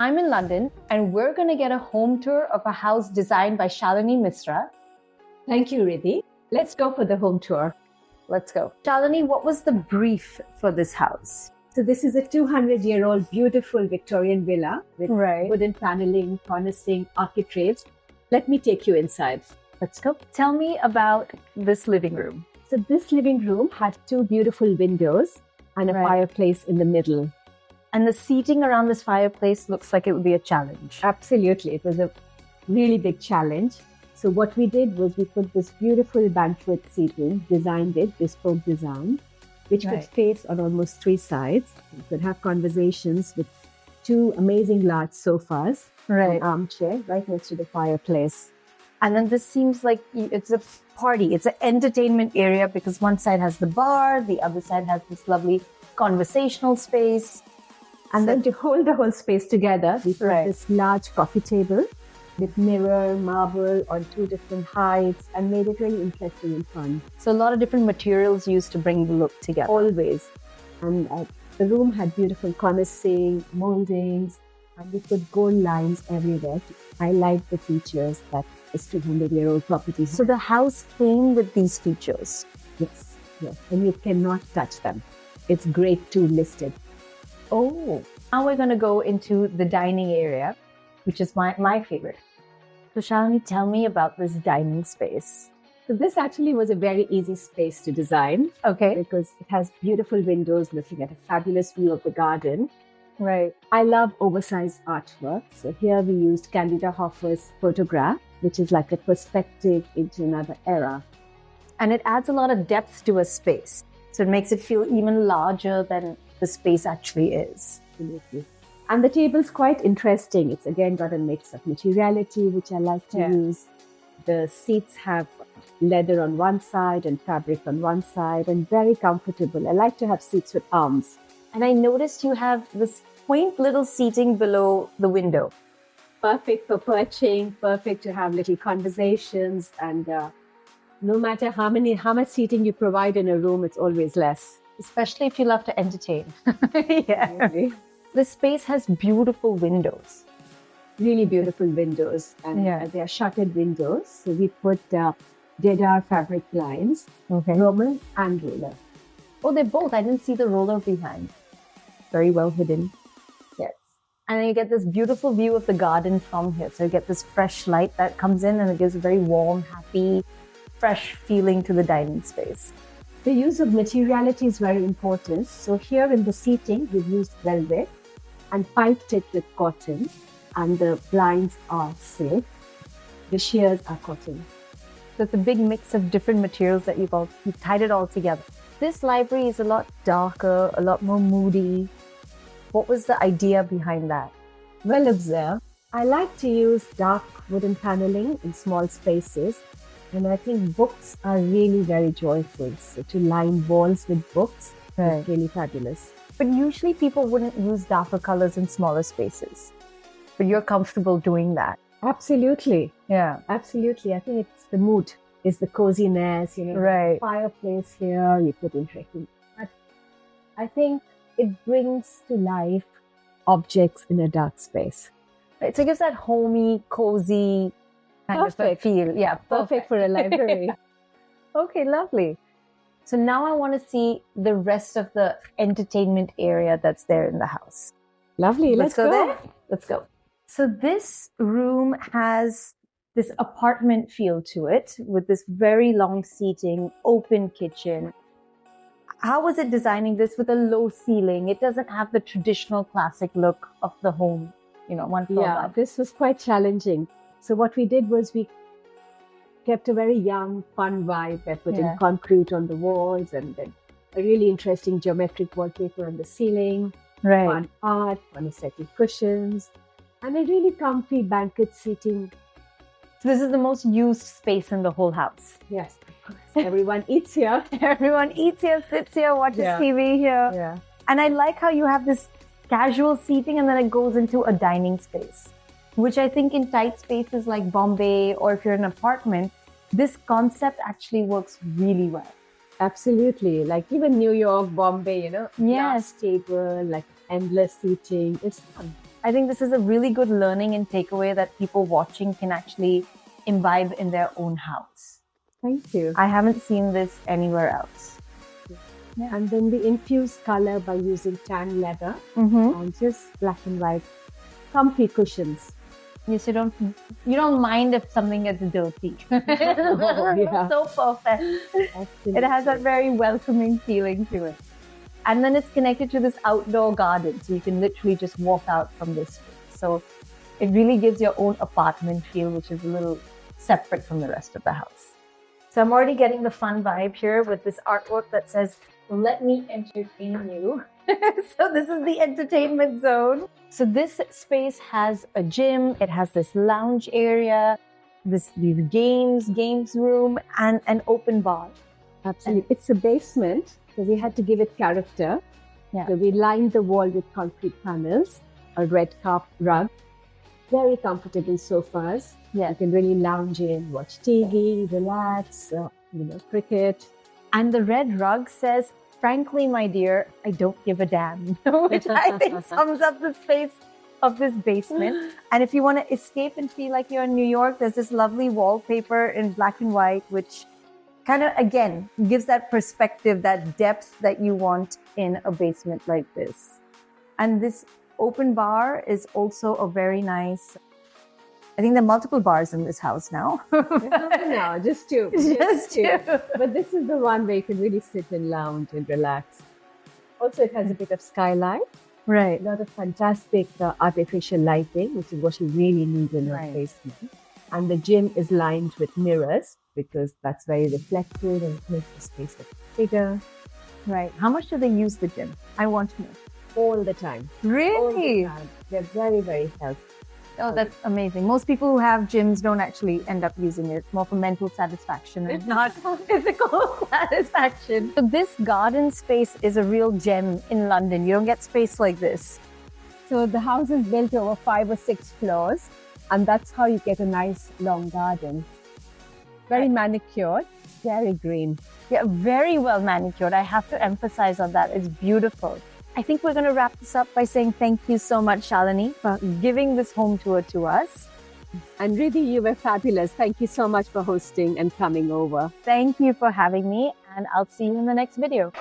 I'm in London and we're going to get a home tour of a house designed by Shalini Mishra. Thank you, Ridhi. Let's go for the home tour. Let's go. Shalini, what was the brief for this house? So this is a 200-year-old beautiful Victorian villa with wooden paneling, cornicing, architraves. Let me take you inside. Let's go. Tell me about this living room. So this living room had two beautiful windows and a fireplace in the middle. And the seating around this fireplace looks like it would be a challenge. Absolutely. It was a really big challenge. So what we did was we put this beautiful banquet seating, designed it, bespoke design, which could face on almost three sides. You could have conversations with two amazing large sofas, an armchair right next to the fireplace. And then this seems like it's a party. It's an entertainment area because one side has the bar, the other side has this lovely conversational space. And then to hold the whole space together, we put this large coffee table with mirror, marble on two different heights and made it really interesting and fun. So a lot of different materials used to bring the look together. Always. And the room had beautiful cornicing, moldings, and we put gold lines everywhere to highlight the features that this 200-year-old property has. So the house came with these features? Yes. And you cannot touch them. It's grade 2 listed. Oh, now we're going to go into the dining area, which is my favorite. So Shalini, tell me about this dining space. So this actually was a very easy space to design. Because it has beautiful windows looking at a fabulous view of the garden. I love oversized artwork. So here we used Candida Hoffer's photograph, which is like a perspective into another era. And it adds a lot of depth to a space. So it makes it feel even larger than the space actually is. Absolutely. And the table's quite interesting. It's again got a mix of materiality, which I like to use. The seats have leather on one side and fabric on one side, and very comfortable. I like to have seats with arms. And I noticed you have this quaint little seating below the window. Perfect for perching, perfect to have little conversations. And no matter how much seating you provide in a room, it's always less. Especially if you love to entertain. The space has beautiful windows. Really beautiful windows. And they are shuttered windows. So we put Decor fabric blinds, Roman and roller. Oh, they're both. I didn't see the roller behind. Very well hidden. Yes. And then you get this beautiful view of the garden from here. So you get this fresh light that comes in and it gives a very warm, happy, fresh feeling to the dining space. The use of materiality is very important. So here in the seating, we've used velvet and piped it with cotton, and the blinds are silk. The shears are cotton. So it's a big mix of different materials that you've tied it all together. This library is a lot darker, a lot more moody. What was the idea behind that? Well observed. I like to use dark wooden paneling in small spaces. And I think books are really very joyful. So to line walls with books is really fabulous. But usually people wouldn't use darker colors in smaller spaces. But you're comfortable doing that. Absolutely. Yeah. Absolutely. I think it's the mood, it's the coziness, fireplace here, you put interesting. But I think it brings to life objects in a dark space. Right. So it gives that homey, cozy kind of a feel. Yeah, perfect for a library. Okay, lovely. So now I want to see the rest of the entertainment area that's there in the house. Lovely. Let's go there. Let's go. So this room has this apartment feel to it with this very long seating, open kitchen. How was it designing this with a low ceiling? It doesn't have the traditional classic look of the home, one floor. Yeah, this was quite challenging. So what we did was we kept a very young, fun vibe by putting concrete on the walls and then a really interesting geometric wallpaper on the ceiling, fun art, fun setting cushions, and a really comfy banquet seating. So this is the most used space in the whole house. Yes, of course. Everyone eats here. Everyone eats here, sits here, watches TV here. Yeah. And I like how you have this casual seating and then it goes into a dining space, which I think in tight spaces like Bombay or if you're in an apartment, this concept actually works really well. Absolutely. Like even New York, Bombay, Yes. Glass table, like endless seating. It's fun. I think this is a really good learning and takeaway that people watching can actually imbibe in their own house. Thank you. I haven't seen this anywhere else. Yeah. And then we infuse color by using tan leather and just black and white comfy cushions. Yes, you don't mind if something gets dirty. Yeah. So perfect. Absolutely. It has that very welcoming feeling to it. And then it's connected to this outdoor garden, so you can literally just walk out from this space. So it really gives your own apartment feel, which is a little separate from the rest of the house. So I'm already getting the fun vibe here with this artwork that says, "Let me entertain you." So this is the entertainment zone. So this space has a gym, it has this lounge area, these games room, and an open bar. Absolutely. It's a basement, so we had to give it character. Yeah. So we lined the wall with concrete panels, a red carpet rug, very comfortable sofas. Yeah. You can really lounge in, watch TV, relax, cricket. And the red rug says, "Frankly, my dear, I don't give a damn," which I think sums up the space of this basement. And if you want to escape and feel like you're in New York, there's this lovely wallpaper in black and white, which kind of, again, gives that perspective, that depth that you want in a basement like this. And this open bar is also a very nice... I think there are multiple bars in this house now. No, just two. Just two. But this is the one where you can really sit and lounge and relax. Also, it has a bit of skylight. Right. A lot of fantastic artificial lighting, which is what you really need in your basement. And the gym is lined with mirrors because that's very reflective and it makes the space look bigger. Right. How much do they use the gym? I want to know. All the time. Really? All the time. They're very, very healthy. Oh, that's amazing. Most people who have gyms don't actually end up using it. It's more for mental satisfaction and not physical satisfaction. So this garden space is a real gem in London. You don't get space like this. So the house is built over 5 or 6 floors, and that's how you get a nice long garden. Very manicured, very green. Yeah, very well manicured. I have to emphasize on that. It's beautiful. I think we're going to wrap this up by saying thank you so much, Shalini, for giving this home tour to us. And Ridhi, you were fabulous. Thank you so much for hosting and coming over. Thank you for having me, and I'll see you in the next video.